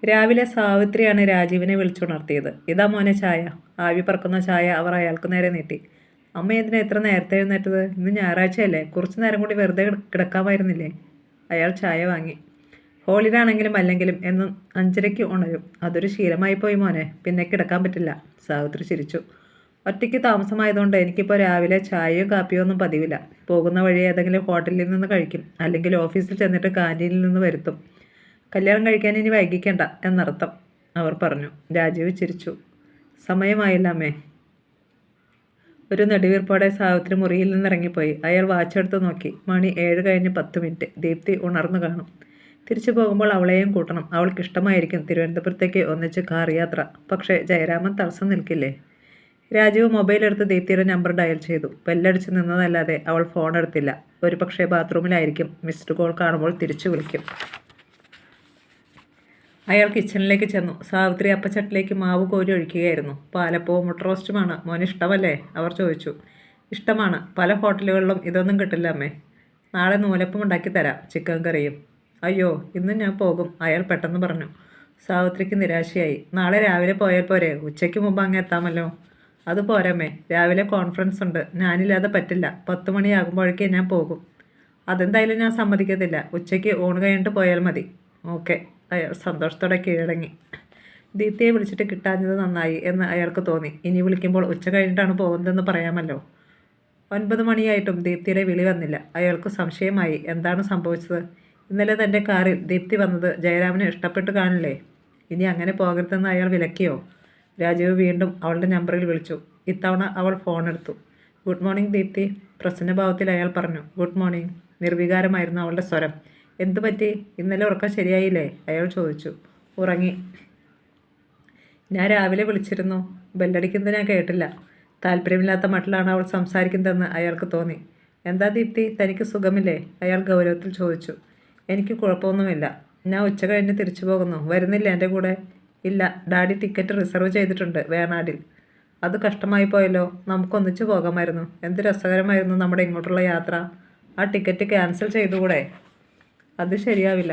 രാവിലെ സാവിത്രിയാണ് രാജീവിനെ വിളിച്ചുണർത്തിയത്. ഇതാ മോനെ ചായ. ആവി പറക്കുന്ന ചായ അവർ അയാൾക്ക് നേരെ നീട്ടി. അമ്മ എന്തിനാ എത്ര നേരത്തെ എഴുന്നേറ്റത്? ഇന്ന് ഞായറാഴ്ചയല്ലേ, കുറച്ചു നേരം കൂടി വെറുതെ കിടക്കാമായിരുന്നില്ലേ? അയാൾ ചായ വാങ്ങി. ഹോളിഡാണെങ്കിലും അല്ലെങ്കിലും എന്നും 5:30 ഉണരും. അതൊരു ശീലമായി പോയി മോനെ, പിന്നെ കിടക്കാൻ പറ്റില്ല. സാവിത്രി ചിരിച്ചു. ഒറ്റയ്ക്ക് താമസമായതുകൊണ്ട് എനിക്കിപ്പോൾ രാവിലെ ചായയോ കാപ്പിയോ ഒന്നും പതിവില്ല. പോകുന്ന വഴി ഏതെങ്കിലും ഹോട്ടലിൽ നിന്ന് കഴിക്കും, അല്ലെങ്കിൽ ഓഫീസിൽ ചെന്നിട്ട് കാൻറ്റീനിൽ നിന്ന് വരുത്തും. കല്യാണം കഴിക്കാൻ ഇനി വൈകിക്കണ്ട എന്നർത്ഥം, അവർ പറഞ്ഞു. രാജീവ് ചിരിച്ചു. സമയമായില്ല അമ്മേ. ഒരു നെടുവീർപ്പോടെ സാവിത്രി മുറിയിൽ നിന്നിറങ്ങിപ്പോയി. അയാൾ വാച്ചെടുത്ത് നോക്കി. മണി 7:10. ദീപ്തി ഉണർന്നു കാണും. തിരിച്ചു പോകുമ്പോൾ അവളെയും കൂട്ടണം. അവൾക്കിഷ്ടമായിരിക്കും തിരുവനന്തപുരത്തേക്ക് ഒന്നിച്ച് കാർ യാത്ര. പക്ഷേ ജയരാമൻ തടസ്സം നിൽക്കില്ലേ? രാജീവ് മൊബൈലെടുത്ത് ദീപ്തിയുടെ നമ്പർ ഡയൽ ചെയ്തു. ബെല്ലടിച്ച് നിന്നതല്ലാതെ അവൾ ഫോൺ എടുത്തില്ല. ഒരു പക്ഷേ ബാത്റൂമിലായിരിക്കും. മിസ്ഡ് കോൾ കാണുമ്പോൾ തിരിച്ചു വിളിക്കും. അയാൾ കിച്ചണിലേക്ക് ചെന്നു. സാവിത്രി അപ്പച്ചട്ടിലേക്ക് മാവ് കോരി ഒഴിക്കുകയായിരുന്നു. പാലപ്പവും മുട്ട റോസ്റ്റുമാണ് മോന് ഇഷ്ടമല്ലേ? അവർ ചോദിച്ചു. ഇഷ്ടമാണ്. പല ഹോട്ടലുകളിലും ഇതൊന്നും കിട്ടില്ല അമ്മേ. നാളെ നൂലപ്പം ഉണ്ടാക്കി തരാം, ചിക്കൻ കറിയും. അയ്യോ, ഇന്ന് ഞാൻ പോകും, അയാൾ പെട്ടെന്ന് പറഞ്ഞു. സാവിത്രിക്ക് നിരാശയായി. നാളെ രാവിലെ പോയാൽ പോരെ? ഉച്ചയ്ക്ക് മുമ്പ് അങ്ങ് എത്താമല്ലോ. അത് പോരമ്മേ, രാവിലെ കോൺഫറൻസ് ഉണ്ട്. ഞാനില്ലാതെ പറ്റില്ല. 10 മണിയാകുമ്പോഴേക്കേ ഞാൻ പോകും. അതെന്തായാലും ഞാൻ സമ്മതിക്കത്തില്ല. ഉച്ചയ്ക്ക് ഊണ് കഴിഞ്ഞിട്ട് പോയാൽ മതി. ഓക്കെ, അയാൾ സന്തോഷത്തോടെ കീഴടങ്ങി. ദീപ്തിയെ വിളിച്ചിട്ട് കിട്ടാഞ്ഞത് നന്നായി എന്ന് അയാൾക്ക് തോന്നി. ഇനി വിളിക്കുമ്പോൾ ഉച്ച കഴിഞ്ഞിട്ടാണ് പോകുന്നതെന്ന് പറയാമല്ലോ. 9 മണിയായിട്ടും ദീപ്തിയുടെ വിളി വന്നില്ല. അയാൾക്ക് സംശയമായി. എന്താണ് സംഭവിച്ചത്? ഇന്നലെ തൻ്റെ കാറിൽ ദീപ്തി വന്നത് ജയരാമന് ഇഷ്ടപ്പെട്ട് കാണില്ലേ? ഇനി അങ്ങനെ പോകരുതെന്ന് അയാൾ വിലക്കിയോ? രാജീവ് വീണ്ടും അവളുടെ നമ്പറിൽ വിളിച്ചു. ഇത്തവണ അവൾ ഫോൺ എടുത്തു. ഗുഡ് മോർണിംഗ് ദീപ്തി, പ്രസന്നഭാവത്തിൽ അയാൾ പറഞ്ഞു. Good morning. നിർവികാരമായിരുന്നു അവളുടെ സ്വരം. എന്തു പറ്റി? ഇന്നലെ ഉറക്കം ശരിയായില്ലേ? അയാൾ ചോദിച്ചു. ഉറങ്ങി. ഞാൻ രാവിലെ വിളിച്ചിരുന്നു. ബെല്ലടിക്കുന്നത് ഞാൻ കേട്ടില്ല. താല്പര്യമില്ലാത്ത മട്ടിലാണ് അവൾ സംസാരിക്കുന്നതെന്ന് അയാൾക്ക് തോന്നി. എന്താ ദീപ്തി, തനിക്ക് സുഖമില്ലേ? അയാൾ ഗൗരവത്തിൽ ചോദിച്ചു. എനിക്ക് കുഴപ്പമൊന്നുമില്ല. ഞാൻ ഉച്ച കഴിഞ്ഞ് തിരിച്ചു പോകുന്നു. വരുന്നില്ല എൻ്റെ കൂടെ? ഇല്ല, ഡാഡി ടിക്കറ്റ് റിസർവ് ചെയ്തിട്ടുണ്ട് വേണാടിൽ. അത് കഷ്ടമായി പോയല്ലോ. നമുക്കൊന്നിച്ചു പോകാമായിരുന്നു. എന്ത് രസകരമായിരുന്നു നമ്മുടെ ഇങ്ങോട്ടുള്ള യാത്ര. ആ ടിക്കറ്റ് ക്യാൻസൽ ചെയ്തുകൂടെ? അത് ശരിയാവില്ല.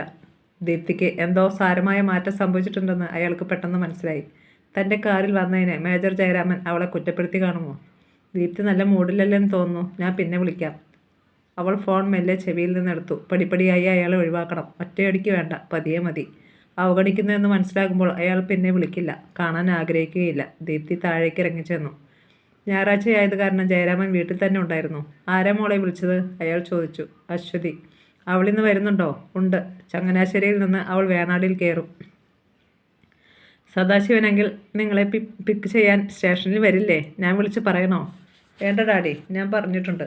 ദീപ്തിക്ക് എന്തോ സാരമായ മാറ്റം സംഭവിച്ചിട്ടുണ്ടെന്ന് അയാൾക്ക് പെട്ടെന്ന് മനസ്സിലായി. തൻ്റെ കാറിൽ വന്നതിന് മേജർ ജയരാമൻ അവളെ കുറ്റപ്പെടുത്തി കാണുമോ? ദീപ്തി നല്ല മൂഡിലല്ലെന്ന് തോന്നുന്നു. ഞാൻ പിന്നെ വിളിക്കാം. അവൾ ഫോൺ മെല്ലെ ചെവിയിൽ നിന്നെടുത്തു. പടിപ്പടിയായി അയാളെ ഒഴിവാക്കണം. ഒറ്റയടിക്ക് വേണ്ട, പതിയെ മതി. അവഗണിക്കുന്നുവെന്ന് മനസ്സിലാകുമ്പോൾ അയാൾ പിന്നെ വിളിക്കില്ല, കാണാൻ ആഗ്രഹിക്കുകയില്ല. ദീപ്തി താഴേക്ക് ഇറങ്ങിച്ചെന്നു. ഞായറാഴ്ചയായത് കാരണം ജയരാമൻ വീട്ടിൽ തന്നെ ഉണ്ടായിരുന്നു. ആരാ മോളെ വിളിച്ചത്? അയാൾ ചോദിച്ചു. അശ്വതി. അവളിന്ന് വരുന്നുണ്ടോ? ഉണ്ട്. ചങ്ങനാശ്ശേരിയിൽ നിന്ന് അവൾ വേണാടിൽ കയറും. സദാശിവനെങ്കിൽ നിങ്ങളെ പിക്ക് ചെയ്യാൻ സ്റ്റേഷനിൽ വരില്ലേ? ഞാൻ വിളിച്ച് പറയണോ? വേണ്ട ഡാഡി, ഞാൻ പറഞ്ഞിട്ടുണ്ട്.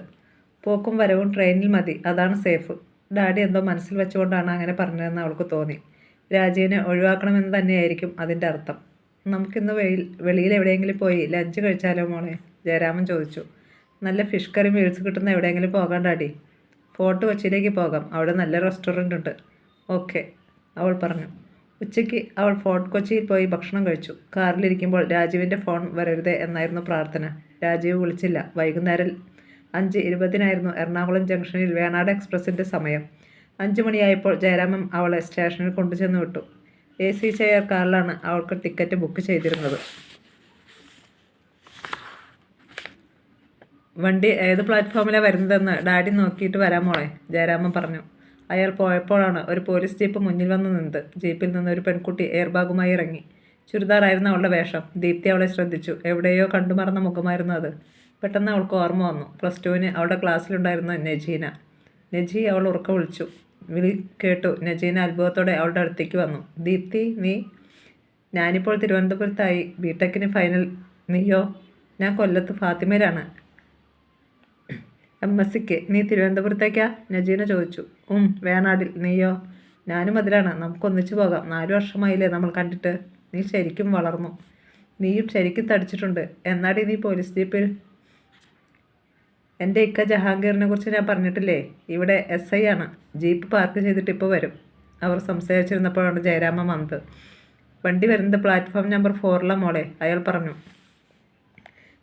പോക്കും വരവും ട്രെയിനിൽ മതി, അതാണ് സേഫ്. ഡാഡി എന്തോ മനസ്സിൽ വെച്ചുകൊണ്ടാണ് അങ്ങനെ പറഞ്ഞതെന്ന് അവൾക്ക് തോന്നി. രാജീവിനെ ഒഴിവാക്കണമെന്ന് തന്നെയായിരിക്കും അതിൻ്റെ അർത്ഥം. നമുക്കിന്ന് വെളിയിൽ എവിടെയെങ്കിലും പോയി ലഞ്ച് കഴിച്ചാലോ മോളെ? ജയരാമൻ ചോദിച്ചു. നല്ല ഫിഷ് കറി മീൽസ് കിട്ടുന്ന എവിടെയെങ്കിലും പോകാൻ ഡാഡി. ഫോർട്ട് കൊച്ചിയിലേക്ക് പോകാം, അവിടെ നല്ല റെസ്റ്റോറൻ്റ് ഉണ്ട്. ഓക്കെ, അവൾ പറഞ്ഞു. ഉച്ചയ്ക്ക് അവൾ ഫോർട്ട് കൊച്ചിയിൽ പോയി ഭക്ഷണം കഴിച്ചു. കാറിലിരിക്കുമ്പോൾ രാജീവിൻ്റെ ഫോൺ വരരുതേ എന്നായിരുന്നു പ്രാർത്ഥന. രാജീവ് വിളിച്ചില്ല. വൈകുന്നേരം 5:20 എറണാകുളം ജംഗ്ഷനിൽ വേണാട് എക്സ്പ്രസിൻ്റെ സമയം. 5 മണിയായപ്പോൾ ജയരാമൻ അവളെ സ്റ്റേഷനിൽ കൊണ്ടുചെന്ന് വിട്ടു. AC ചെയർ കാറിലാണ് അവൾക്ക് ടിക്കറ്റ് ബുക്ക് ചെയ്തിരുന്നത്. വണ്ടി ഏത് പ്ലാറ്റ്ഫോമിലാണ് വരുന്നതെന്ന് ഡാഡി നോക്കിയിട്ട് വരാം മോളെ, ജയരാമൻ പറഞ്ഞു. അയാൾ പോയപ്പോഴാണ് ഒരു പോലീസ് ജീപ്പ് മുന്നിൽ വന്ന് നിന്നത്. ജീപ്പിൽ നിന്ന് ഒരു പെൺകുട്ടി എയർബാഗുമായി ഇറങ്ങി. ചുരിദാറായിരുന്നു അവളുടെ വേഷം. ദീപ്തി അവളെ ശ്രദ്ധിച്ചു. എവിടെയോ കണ്ടുമറന്ന മുഖമായിരുന്നു അത്. പെട്ടെന്ന് അവൾക്ക് ഓർമ്മ വന്നു. +2-ന് അവളുടെ ക്ലാസ്സിലുണ്ടായിരുന്ന നജീന. നജി, അവൾ ഉറക്കെ വിളിച്ചു. വിളി കേട്ടു. നജീന അത്ഭുതത്തോടെ അവളുടെ അടുത്തേക്ക് വന്നു. ദീപ്തി, നീ? ഞാനിപ്പോൾ തിരുവനന്തപുരത്തായി, ബിടെക്കിന് ഫൈനൽ. നീയോ? ഞാൻ കൊല്ലത്ത് ഫാത്തിമയിലാണ്, MSc-ക്ക്. നീ തിരുവനന്തപുരത്തേക്കാ? നജീന ചോദിച്ചു. വേണാടിൽ. നീയോ? ഞാനും അതിലാണ്. നമുക്കൊന്നിച്ചു പോകാം. 4 വർഷമായില്ലേ നമ്മൾ കണ്ടിട്ട്. നീ ശരിക്കും വളർന്നു. നീയും ശരിക്കും തടിച്ചിട്ടുണ്ട്. എന്നാടി നീ പോലീസ് ജീപ്പിൽ? എൻ്റെ ഇക്ക ജഹാംഗീറിനെ കുറിച്ച് ഞാൻ പറഞ്ഞിട്ടില്ലേ? ഇവിടെ SI ആണ്. ജീപ്പ് പാർക്ക് ചെയ്തിട്ട് ഇപ്പോൾ വരും. അവർ സംസാരിച്ചിരുന്നപ്പോഴാണ് ജയരാമൻ വന്നത്. വണ്ടി വരുന്നത് പ്ലാറ്റ്ഫോം നമ്പർ 4-ലാണ് മോളെ, അയാൾ പറഞ്ഞു.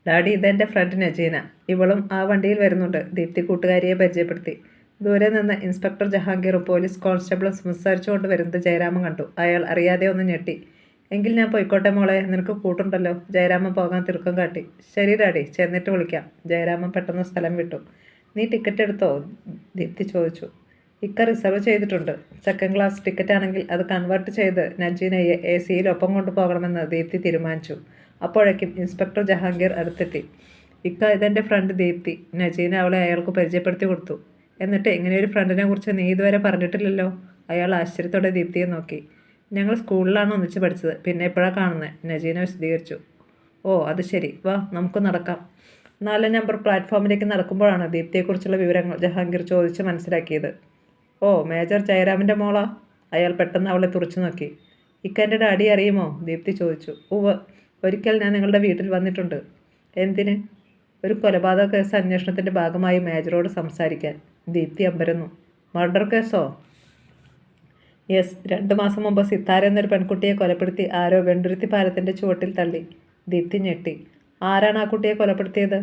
ഡാഡി, ഇതെൻ്റെ ഫ്രണ്ട് നജീന. ഇവളും ആ വണ്ടിയിൽ വരുന്നുണ്ട്. ദീപ്തി കൂട്ടുകാരിയെ പരിചയപ്പെടുത്തി. ദൂരെ നിന്ന് ഇൻസ്പെക്ടർ ജഹാംഗീറും പോലീസ് കോൺസ്റ്റബിളും സംസാരിച്ചുകൊണ്ട് വരുന്നത് ജയരാമൻ കണ്ടു. അയാൾ അറിയാതെ ഒന്ന് ഞെട്ടി. എങ്കിൽ ഞാൻ പോയിക്കോട്ടെ മോളെ, നിനക്ക് കൂട്ടുണ്ടല്ലോ. ജയരാമൻ പോകാൻ തിടുക്കം കാട്ടി. ശരി ഡാഡി, ചെന്നിട്ട് വിളിക്കാം. ജയരാമൻ പെട്ടെന്ന് സ്ഥലം വിട്ടു. നീ ടിക്കറ്റ് എടുത്തോ? ദീപ്തി ചോദിച്ചു. ഇക്ക റിസർവ് ചെയ്തിട്ടുണ്ട്. സെക്കൻഡ് ക്ലാസ് ടിക്കറ്റ് ആണെങ്കിൽ അത് കൺവേർട്ട് ചെയ്ത് നജീനയെ AC-യിൽ ഒപ്പം കൊണ്ടുപോകണമെന്ന് ദീപ്തി തീരുമാനിച്ചു. അപ്പോഴേക്കും ഇൻസ്പെക്ടർ ജഹാംഗീർ അടുത്തെത്തി. ഇക്ക, ഇതെൻ്റെ ഫ്രണ്ട് ദീപ്തി. നജീന അവളെ അയാൾക്ക് പരിചയപ്പെടുത്തി കൊടുത്തു. എന്നിട്ട് ഇങ്ങനെയൊരു ഫ്രണ്ടിനെ കുറിച്ച് നീ ഇതുവരെ പറഞ്ഞിട്ടില്ലല്ലോ. അയാൾ ആശ്ചര്യത്തോടെ ദീപ്തിയെ നോക്കി. ഞങ്ങൾ സ്കൂളിലാണ് ഒന്നിച്ച് പഠിച്ചത്, പിന്നെ എപ്പോഴാണ് കാണുന്നത്, നജീന വിശദീകരിച്ചു. ഓ അത് ശരി, വാ നമുക്ക് നടക്കാം. 4 നമ്പർ പ്ലാറ്റ്ഫോമിലേക്ക് നടക്കുമ്പോഴാണ് ദീപ്തിയെക്കുറിച്ചുള്ള വിവരങ്ങൾ ജഹാംഗീർ ചോദിച്ച് മനസ്സിലാക്കിയത്. ഓ, മേജർ ജയരാമിൻ്റെ മോളാ? അയാൾ പെട്ടെന്ന് അവളെ തുറച്ചു നോക്കി. ഇക്കെൻ്റെ ഡാഡി അറിയുമോ? ദീപ്തി ചോദിച്ചു. ഉവ്വ്, ഒരിക്കൽ ഞാൻ നിങ്ങളുടെ വീട്ടിൽ വന്നിട്ടുണ്ട്. എന്തിന്? ഒരു കൊലപാതക കേസ് അന്വേഷണത്തിൻ്റെ ഭാഗമായി മേജറോട് സംസാരിക്കാൻ. ദീപ്തി അമ്പരന്നു. മർഡർ കേസോ? യെസ്, 2 മാസം മുമ്പ് സിത്താര എന്നൊരു പെൺകുട്ടിയെ കൊലപ്പെടുത്തി ആരോ വെണ്ടുരുത്തി പാലത്തിൻ്റെ ചുവട്ടിൽ തള്ളി. ദീപ്തി ഞെട്ടി. ആരാണ് ആ കുട്ടിയെ കൊലപ്പെടുത്തിയത്?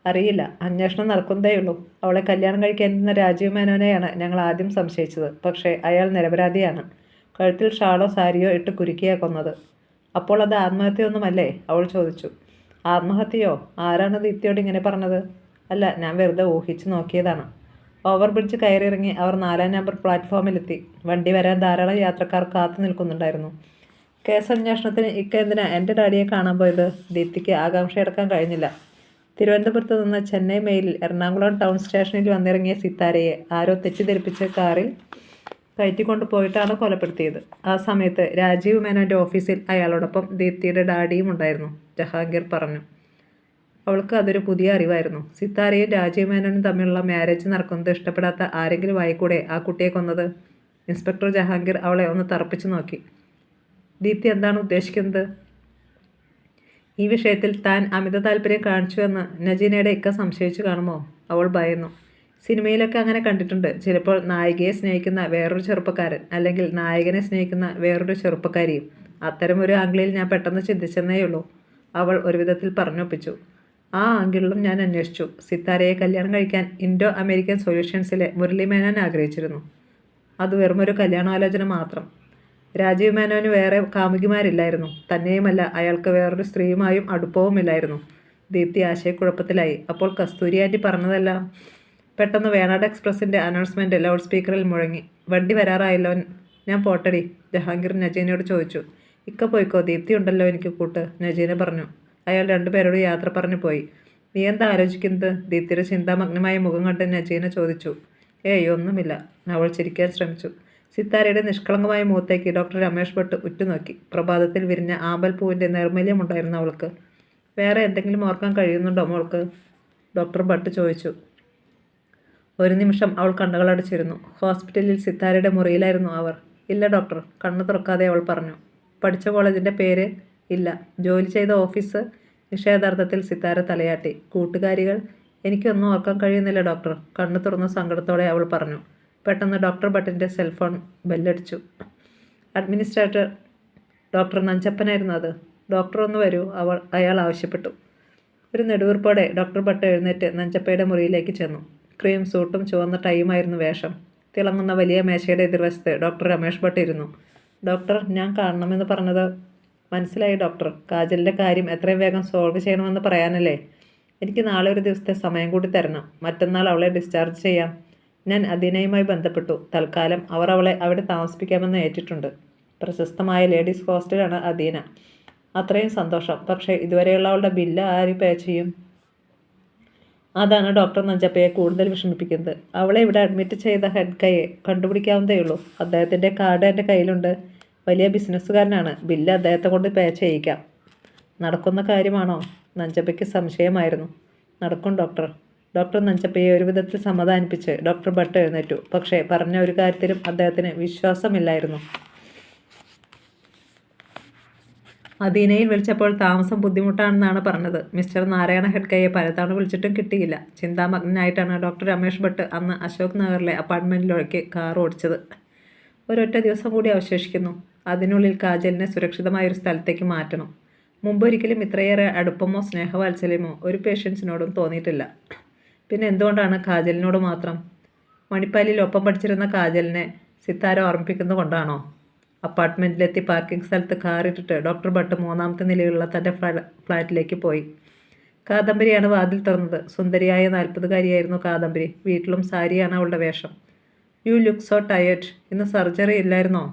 അറിയില്ല, അന്വേഷണം നടക്കുന്നതേയുള്ളൂ. അവളെ കല്യാണം കഴിക്കാനിരുന്ന രാജീവ് മേനോനെയാണ് ഞങ്ങൾ ആദ്യം സംശയിച്ചത്. പക്ഷേ അയാൾ നിരപരാധിയാണ്. കഴുത്തിൽ ഷാളോ സാരിയോ ഇട്ട് കുരുക്കിയാ കൊന്നത്. അപ്പോൾ അത് ആത്മഹത്യയൊന്നുമല്ലേ? അവൾ ചോദിച്ചു. ആത്മഹത്യയോ? ആരാണ് ദീപ്തിയോട് ഇങ്ങനെ പറഞ്ഞത്? അല്ല, ഞാൻ വെറുതെ ഊഹിച്ചു നോക്കിയതാണ്. ഓവർ ബ്രിഡ്ജ് കയറിയിറങ്ങി അവർ 4 നമ്പർ പ്ലാറ്റ്ഫോമിലെത്തി. വണ്ടി വരാൻ ധാരാളം യാത്രക്കാർ കാത്തു നിൽക്കുന്നുണ്ടായിരുന്നു. കേസന്വേഷണത്തിന് ഇക്ക എന്തിനാ എൻ്റെ ഡാഡിയെ കാണാൻ പോയത്? ദീപ്തിക്ക് ആകാംക്ഷയടക്കാൻ കഴിഞ്ഞില്ല. തിരുവനന്തപുരത്ത് നിന്ന് ചെന്നൈ മെയിലിൽ എറണാകുളം ടൗൺ സ്റ്റേഷനിൽ വന്നിറങ്ങിയ സിത്താരയെ ആരോ തെറ്റിദ്ധരിപ്പിച്ച് കാറിൽ കയറ്റിക്കൊണ്ടു പോയിട്ടാണ് കൊലപ്പെടുത്തിയത്. ആ സമയത്ത് രാജീവ് മേനോൻ്റെ ഓഫീസിൽ അയാളോടൊപ്പം ദീപ്തിയുടെ ഡാഡിയും ഉണ്ടായിരുന്നു, ജഹാംഗീർ പറഞ്ഞു. അവൾക്ക് അതൊരു പുതിയ അറിവായിരുന്നു. സിത്താരയും രാജീവ് മേനോനും തമ്മിലുള്ള മാരേജ് നടക്കുന്നത് ഇഷ്ടപ്പെടാത്ത ആരെങ്കിലും ആയിക്കൂടെ ആ കുട്ടിയെ കൊന്നത്? ഇൻസ്പെക്ടർ ജഹാംഗീർ അവളെ ഒന്ന് തറപ്പിച്ചു നോക്കി. ദീപ്തി എന്താണ് ഉദ്ദേശിക്കുന്നത്? ഈ വിഷയത്തിൽ താൻ അമിത താല്പര്യം കാണിച്ചുവെന്ന് നജീനയുടെ ഇക്ക സംശയിച്ചു കാണുമോ? അവൾ ഭയന്നു. സിനിമയിലൊക്കെ അങ്ങനെ കണ്ടിട്ടുണ്ട്. ചിലപ്പോൾ നായികയെ സ്നേഹിക്കുന്ന വേറൊരു ചെറുപ്പക്കാരൻ, അല്ലെങ്കിൽ നായകനെ സ്നേഹിക്കുന്ന വേറൊരു ചെറുപ്പക്കാരിയും. അത്തരമൊരു ആംഗിളിൽ ഞാൻ പെട്ടെന്ന് ചിന്തിച്ചെന്നേയുള്ളൂ. അവൾ ഒരു വിധത്തിൽ പറഞ്ഞൊപ്പിച്ചു. ആ ആംഗിളിലും ഞാൻ അന്വേഷിച്ചു. സിത്താരയെ കല്യാണം കഴിക്കാൻ ഇൻഡോ അമേരിക്കൻ സൊല്യൂഷൻസിലെ മുരളി മേനോൻ ആഗ്രഹിച്ചിരുന്നു. അത് വെറുമൊരു കല്യാണാലോചന മാത്രം. രാജീവ് മേനോന് വേറെ കാമുകിമാരില്ലായിരുന്നു. തന്നെയുമല്ല, അയാൾക്ക് വേറൊരു സ്ത്രീയുമായും അടുപ്പവുമില്ലായിരുന്നു. ദീപ്തി ആശയക്കുഴപ്പത്തിലായി. അപ്പോൾ കസ്തൂരി ആൻറ്റി പറഞ്ഞതെല്ലാം? പെട്ടെന്ന് വേണാട് എക്സ്പ്രസിൻ്റെ അനൗൺസ്മെൻറ്റ് ലൗഡ് സ്പീക്കറിൽ മുഴങ്ങി. വണ്ടി വരാറായല്ലോ, ഞാൻ പോട്ടടി? ജഹാംഗീർ നജീനയോട് ചോദിച്ചു. ഇക്ക പോയിക്കോ, ദീപ്തി ഉണ്ടല്ലോ എനിക്ക് കൂട്ട്, നജീന പറഞ്ഞു. അയാൾ 2 പേരോട് യാത്ര പറഞ്ഞു പോയി. നീ എന്താ ആലോചിക്കുന്നത്? ദീപ്തിയുടെ ചിന്താമഗ്നമായ മുഖം കണ്ട് നജീന ചോദിച്ചു. ഏയ് ഒന്നുമില്ല, അവൾ ചിരിക്കാൻ ശ്രമിച്ചു. സിത്താരയുടെ നിഷ്കളങ്കമായ മുഖത്തേക്ക് ഡോക്ടർ രമേഷ് ഭട്ട് ഉറ്റുനോക്കി. പ്രഭാതത്തിൽ വിരിഞ്ഞ ആമ്പൽ പൂവിൻ്റെ നൈർമല്യമുണ്ടായിരുന്നു അവൾക്ക്. വേറെ എന്തെങ്കിലും ഓർക്കാൻ കഴിയുന്നുണ്ടോ മോൾക്ക്? ഡോക്ടർ ഭട്ട് ചോദിച്ചു. ഒരു നിമിഷം അവൾ കണ്ണുകളടച്ചിരുന്നു. ഹോസ്പിറ്റലിൽ സിത്താരയുടെ മുറിയിലായിരുന്നു അവർ. ഇല്ല ഡോക്ടർ, കണ്ണു തുറക്കാതെ അവൾ പറഞ്ഞു. പഠിച്ച കോളേജിൻ്റെ പേര്? ഇല്ല. ജോലി ചെയ്ത ഓഫീസ്? നിഷേധാർത്ഥത്തിൽ സിത്താര തലയാട്ടി. കൂട്ടുകാരികൾ? എനിക്കൊന്നും ഓർക്കാൻ കഴിയുന്നില്ല ഡോക്ടർ, കണ്ണു തുറന്ന സങ്കടത്തോടെ അവൾ പറഞ്ഞു. പെട്ടെന്ന് ഡോക്ടർ ഭട്ടിൻ്റെ സെൽഫോൺ ബെല്ലടിച്ചു. അഡ്മിനിസ്ട്രേറ്റർ ഡോക്ടർ നഞ്ചപ്പനായിരുന്നു അത്. ഡോക്ടർ ഒന്ന് വരൂ, അയാൾ ആവശ്യപ്പെട്ടു. ഒരു നെടുവീർപ്പോടെ ഡോക്ടർ ഭട്ട് എഴുന്നേറ്റ് നഞ്ചപ്പയുടെ മുറിയിലേക്ക് ചെന്നു. ക്രീം സൂട്ടും ചുവന്ന ടൈയുമായിരുന്നു വേഷം. തിളങ്ങുന്ന വലിയ മേശയുടെ എതിർവശത്ത് ഡോക്ടർ രമേഷ് ഭട്ട് ഇരുന്നു. ഡോക്ടർ, ഞാൻ കാണണമെന്ന് പറഞ്ഞത്? മനസ്സിലായി ഡോക്ടർ. കാജലിൻ്റെ കാര്യം എത്രയും വേഗം സോൾവ് ചെയ്യണമെന്ന് പറയാനല്ലേ? എനിക്ക് നാളെ ഒരു ദിവസത്തെ സമയം കൂടി തരണം. മറ്റന്നാൾ അവളെ ഡിസ്ചാർജ് ചെയ്യാം. ഞാൻ അദീനയുമായി ബന്ധപ്പെട്ടു. തൽക്കാലം അവർ അവളെ അവിടെ താമസിപ്പിക്കാമെന്ന് ഏറ്റിട്ടുണ്ട്. പ്രശസ്തമായ ലേഡീസ് ഹോസ്റ്റലാണ് അദീന. അത്രയും സന്തോഷം. പക്ഷേ ഇതുവരെയുള്ള അവളുടെ ബില്ല് ആര് പേ ചെയ്യും? അതാണ് ഡോക്ടർ നഞ്ചപ്പയെ കൂടുതൽ വിഷമിപ്പിക്കുന്നത്. അവളെ ഇവിടെ അഡ്മിറ്റ് ചെയ്ത ഹെഡ് കൈയെ കണ്ടുപിടിക്കാവുന്നതേയുള്ളൂ. അദ്ദേഹത്തിൻ്റെ കാർഡ് എൻ്റെ കയ്യിലുണ്ട്. വലിയ ബിസിനസ്സുകാരനാണ്. ബില്ല് അദ്ദേഹത്തെ കൊണ്ട് പേ ചെയ്യിക്കാം. നടക്കുന്ന കാര്യമാണോ? നഞ്ചപ്പയ്ക്ക് സംശയമായിരുന്നു. നടക്കും ഡോക്ടർ. ഡോക്ടർ നഞ്ചപ്പയെ ഒരു വിധത്തിൽ സമാധാനിപ്പിച്ച് ഡോക്ടർ ഭട്ട് എഴുന്നേറ്റു. പക്ഷേ പറഞ്ഞ ഒരു കാര്യത്തിലും അദ്ദേഹത്തിന് വിശ്വാസമില്ലായിരുന്നു. അദീനയിൽ വിളിച്ചപ്പോൾ താമസം ബുദ്ധിമുട്ടാണെന്നാണ് പറഞ്ഞത്. മിസ്റ്റർ നാരായണ ഹെഡ്കയെ പലതവണ വിളിച്ചിട്ടും കിട്ടിയില്ല. ചിന്താമഗ്നായിട്ടാണ് ഡോക്ടർ രമേഷ് ഭട്ട് അന്ന് അശോക് നഗറിലെ അപ്പാർട്ട്മെൻറ്റിലേക്ക് കാർ ഓടിച്ചത്. ഒരൊറ്റ ദിവസം കൂടി അവശേഷിക്കുന്നു. അതിനുള്ളിൽ കാജലിനെ സുരക്ഷിതമായൊരു സ്ഥലത്തേക്ക് മാറ്റണം. മുമ്പൊരിക്കലും ഇത്രയേറെ അടുപ്പമോ സ്നേഹവാത്സല്യമോ ഒരു പേഷ്യൻസിനോടും തോന്നിയിട്ടില്ല. പിന്നെ എന്തുകൊണ്ടാണ് കാജലിനോട് മാത്രം? മണിപ്പാലിൽ ഒപ്പം പഠിച്ചിരുന്ന കാജലിനെ സിത്താര ഓർമ്മിപ്പിക്കുന്നത് കൊണ്ടാണോ? അപ്പാർട്ട്മെൻറ്റിലെത്തി പാർക്കിംഗ് സ്ഥലത്ത് കാറിട്ടിട്ട് ഡോക്ടർ ഭട്ട് 3-ാമത്തെ നിലയിലുള്ള തൻ്റെ ഫ്ലാറ്റിലേക്ക് പോയി. കാദംബരിയാണ് വാതിൽ തുറന്നത്. സുന്ദരിയായ 40-കാരിയായിരുന്നു കാദംബരി. വീട്ടിലും സാരിയാണ് അവളുടെ വേഷം. You look so tired. ഇന്ന് സർജറി ഇല്ലായിരുന്നോ?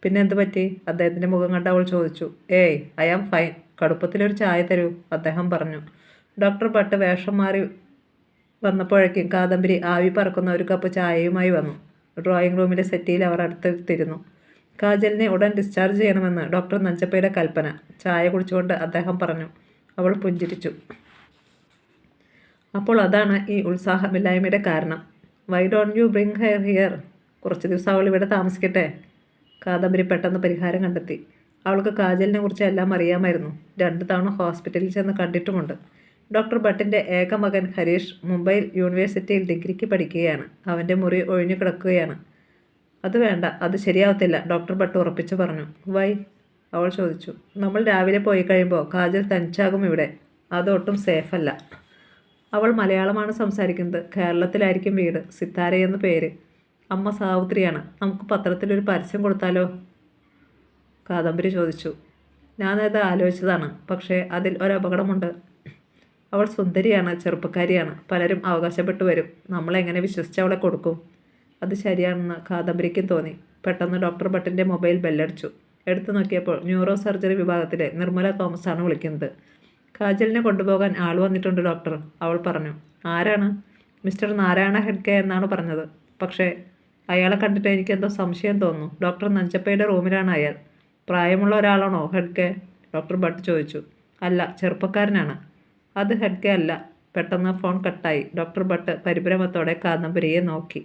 പിന്നെ എന്ത് പറ്റി? അദ്ദേഹത്തിൻ്റെ മുഖം കണ്ട് അവൾ ചോദിച്ചു. ഏയ്, ഐ ആം ഫൈൻ. കടുപ്പത്തിലൊരു ചായ തരൂ, അദ്ദേഹം പറഞ്ഞു. ഡോക്ടർ ഭട്ട് വേഷം മാറി വന്നപ്പോഴേക്കും കാദംബരി ആവി പറക്കുന്ന ഒരു കപ്പ് ചായയുമായി വന്നു. ഡ്രോയിങ് റൂമിലെ സെറ്റിയിൽ അവർ അടുത്തെത്തിയിരുന്നു. കാജലിനെ ഉടൻ ഡിസ്ചാർജ് ചെയ്യണമെന്ന് ഡോക്ടർ നഞ്ചപ്പയുടെ കൽപ്പന. ചായ കുടിച്ചുകൊണ്ട് അദ്ദേഹം പറഞ്ഞു. അവൾ പുഞ്ചിരിച്ചു. അപ്പോൾ അതാണ് ഈ ഉത്സാഹമില്ലായ്മയുടെ കാരണം. Why don't you bring hair here? കുറച്ച് ദിവസം അവൾ ഇവിടെ താമസിക്കട്ടെ. കാദംബരി പെട്ടെന്ന് പരിഹാരം കണ്ടെത്തി. അവൾക്ക് കാജലിനെ കുറിച്ച് എല്ലാം അറിയാമായിരുന്നു. 2 തവണ ഹോസ്പിറ്റലിൽ ചെന്ന് കണ്ടിട്ടുമുണ്ട്. ഡോക്ടർ ഭട്ടിൻ്റെ ഏക മകൻ ഹരീഷ് മുംബൈ യൂണിവേഴ്സിറ്റിയിൽ ഡിഗ്രിക്ക് പഠിക്കുകയാണ്. അവൻ്റെ മുറി ഒഴിഞ്ഞു കിടക്കുകയാണ്. അത് വേണ്ട, അത് ശരിയാവത്തില്ല, ഡോക്ടർ ഭട്ട് ഉറപ്പിച്ചു പറഞ്ഞു. വൈ? അവൾ ചോദിച്ചു. നമ്മൾ രാവിലെ പോയി കഴിയുമ്പോൾ കാജൽ തനിച്ചാകും ഇവിടെ. അതൊട്ടും സേഫല്ല. അവൾ മലയാളമാണ് സംസാരിക്കുന്നത്. കേരളത്തിലായിരിക്കും വീട്. സിത്താരയെന്ന് പേര്. അമ്മ സാവിത്രിയാണ്. നമുക്ക് പത്രത്തിലൊരു പരസ്യം കൊടുത്താലോ? കാദംബരി ചോദിച്ചു. ഞാനത് ആലോചിച്ചതാണ്. പക്ഷേ അതിൽ ഒരപകടമുണ്ട്. അവൾ സുന്ദരിയാണ്, ചെറുപ്പക്കാരിയാണ്. പലരും അവകാശപ്പെട്ടു വരും. നമ്മളെങ്ങനെ വിശ്വസിച്ച് അവളെ കൊടുക്കും? അത് ശരിയാണെന്ന് കാദംബരിക്കും തോന്നി. പെട്ടെന്ന് ഡോക്ടർ ഭട്ടിൻ്റെ മൊബൈൽ ബെല്ലടിച്ചു. എടുത്തു നോക്കിയപ്പോൾ ന്യൂറോ സർജറി വിഭാഗത്തിലെ നിർമ്മല തോമസാണ് വിളിക്കുന്നത്. കാജലിനെ കൊണ്ടുപോകാൻ ആൾ വന്നിട്ടുണ്ട് ഡോക്ടർ, അവൾ പറഞ്ഞു. ആരാണ്? മിസ്റ്റർ നാരായണ ഹെഡ്കെ എന്നാണ് പറഞ്ഞത്. പക്ഷേ അയാളെ കണ്ടിട്ട് എനിക്കെന്തോ സംശയം തോന്നുന്നു. ഡോക്ടർ നഞ്ചപ്പയുടെ റൂമിലാണ് അയാൾ. പ്രായമുള്ള ഒരാളാണോ ഹെഡ്കെ? ഡോക്ടർ ഭട്ട് ചോദിച്ചു. അല്ല, ചെറുപ്പക്കാരനാണ്. അത് ഹെഡ്കെ അല്ല. പെട്ടെന്ന് ഫോൺ കട്ടായി. ഡോക്ടർ ഭട്ട് പരിഭ്രമത്തോടെ കാദംബരിയെ നോക്കി.